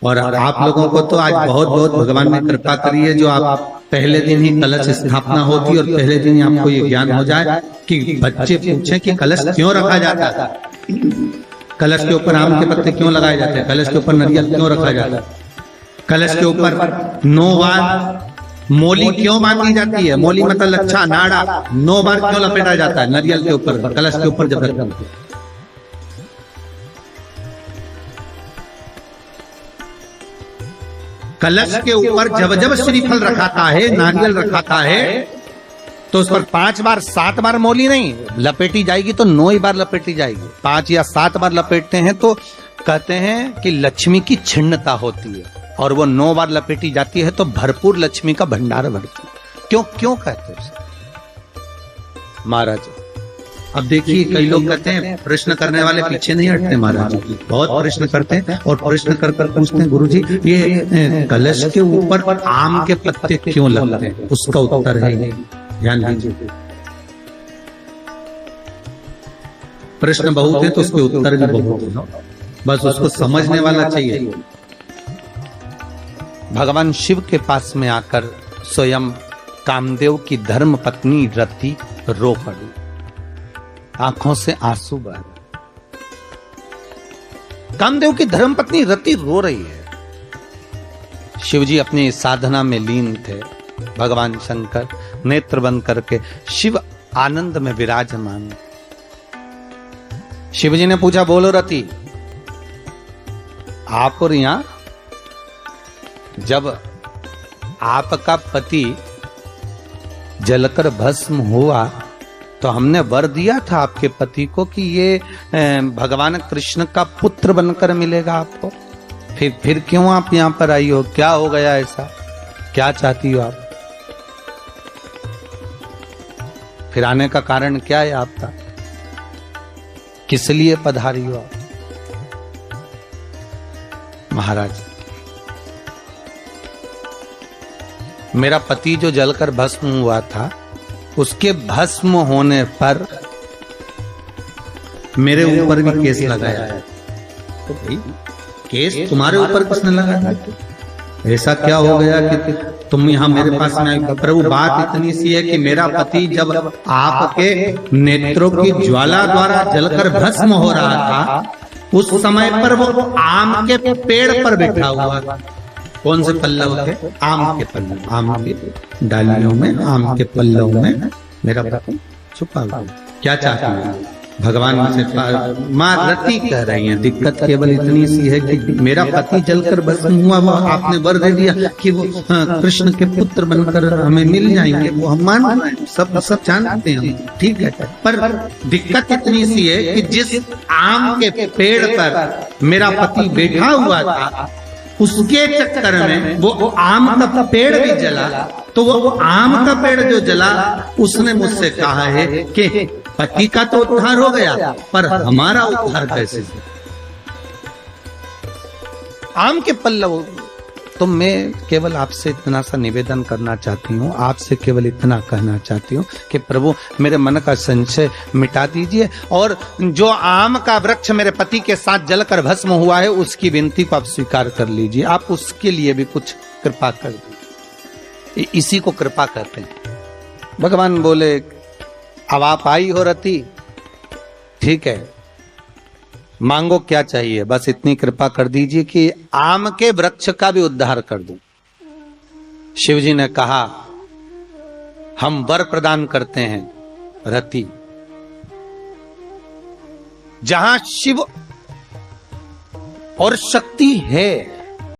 और आप लोगों को तो आज बहुत बहुत भगवान ने कृपा करी है, जो आप पहले दिन ही कलश स्थापना होती और पहले दिन ही आपको ये ज्ञान हो जाए कि बच्चे पूछें कि कलश क्यों रखा जाता है, कलश के ऊपर आम के पत्ते क्यों लगाए जाते हैं, कलश के ऊपर नारियल क्यों रखा जाता है, कलश के ऊपर 9 बार मोली क्यों बांधी जाती है, मोली मतलब लच्छा नाड़ा 9 बार क्यों लपेटा जाता है नारियल के ऊपर, कलश के ऊपर जब रखते हैं। कलश के ऊपर जब जब श्रीफल रखाता है, नारियल रखाता है, तो उस पर 5 बार 7 बार मोली नहीं लपेटी जाएगी, तो 9 ही बार लपेटी जाएगी। 5 या 7 बार लपेटते हैं तो कहते हैं कि लक्ष्मी की छिन्नता होती है, और वो 9 बार लपेटी जाती है तो भरपूर लक्ष्मी का भंडार भरती है। क्यों क्यों कहते हैं महाराज? अब देखिए कई लोग कहते हैं प्रश्न करने वाले पीछे नहीं हटते महाराज, बहुत प्रश्न करते हैं और प्रश्न कर कर पूछते हैं गुरुजी ये कलश के ऊपर आम के पत्ते क्यों लगते हैं, उसका उत्तर है ध्यान दीजिए। प्रश्न बहुत है तो उसके उत्तर भी बहुत है, बस उसको समझने वाला चाहिए। भगवान शिव के पास में आकर स्वयं कामदेव की धर्म पत्नी रति रो पड़ी, आंखों से आंसू बह रहे। कामदेव की धर्मपत्नी रति रो रही है। शिवजी अपनी साधना में लीन थे। भगवान शंकर नेत्र बंद करके शिव आनंद में विराजमान। शिवजी ने पूछा बोलो रति, आप और यहां जब आपका पति जलकर भस्म हुआ तो हमने वर दिया था आपके पति को कि ये भगवान कृष्ण का पुत्र बनकर मिलेगा आपको, फिर क्यों आप यहां पर आई हो, क्या हो गया ऐसा, क्या चाहती हो आप, फिर आने का कारण क्या है आपका, किस लिए पधारी हो आप? महाराज मेरा पति जो जलकर भस्म हुआ था, उसके भस्म होने पर मेरे ऊपर भी केस लगाया है। तो भाई केस तुम्हारे ऊपर किसने लगाया? ऐसा क्या हो गया कि तुम यहाँ मेरे पास में आए? प्रभु बात इतनी सी है कि मेरा पति जब आपके नेत्रों की ज्वाला द्वारा जलकर भस्म हो रहा था, उस समय पर वो आम के पेड़ पर बैठा हुआ था। कौन से पल्लव थे? आम के पल्लव, आम के डालियों में, आम के पल्लव में मेरा पति छुपा हुआ। क्या चाहती है भगवान से? माँ रति कह रही हैं दिक्कत केवल इतनी सी है कि मेरा पति जलकर भस्म हुआ, वो आपने वर दे दिया कि वो कृष्ण के पुत्र बनकर हमें मिल जाएंगे, वो हम मान रहे हैं, सब जानते हैं, ठीक है। पर दिक्कत इतनी सी है कि जिस आम के पेड़ पर मेरा पति बैठा हुआ था, उसके चक्कर में वो आम का पेड़ भी जला, तो वो आम का पेड़ जो जला उसने मुझसे कहा है कि पति का तो उद्धार हो गया, पर हमारा उद्धार कैसे? आम के पल्लव। तो मैं केवल आपसे इतना सा निवेदन करना चाहती हूँ, आपसे केवल इतना कहना चाहती हूँ कि प्रभु मेरे मन का संशय मिटा दीजिए, और जो आम का वृक्ष मेरे पति के साथ जलकर भस्म हुआ है उसकी विनती को आप स्वीकार कर लीजिए, आप उसके लिए भी कुछ कृपा कर दीजिए। इसी को कृपा कहते हैं। भगवान बोले अब आप आई हो रति, ठीक है, मांगो क्या चाहिए, बस इतनी कृपा कर दीजिए कि आम के वृक्ष का भी उद्धार कर दूं। शिवजी ने कहा हम वर प्रदान करते हैं रति, जहां शिव और शक्ति है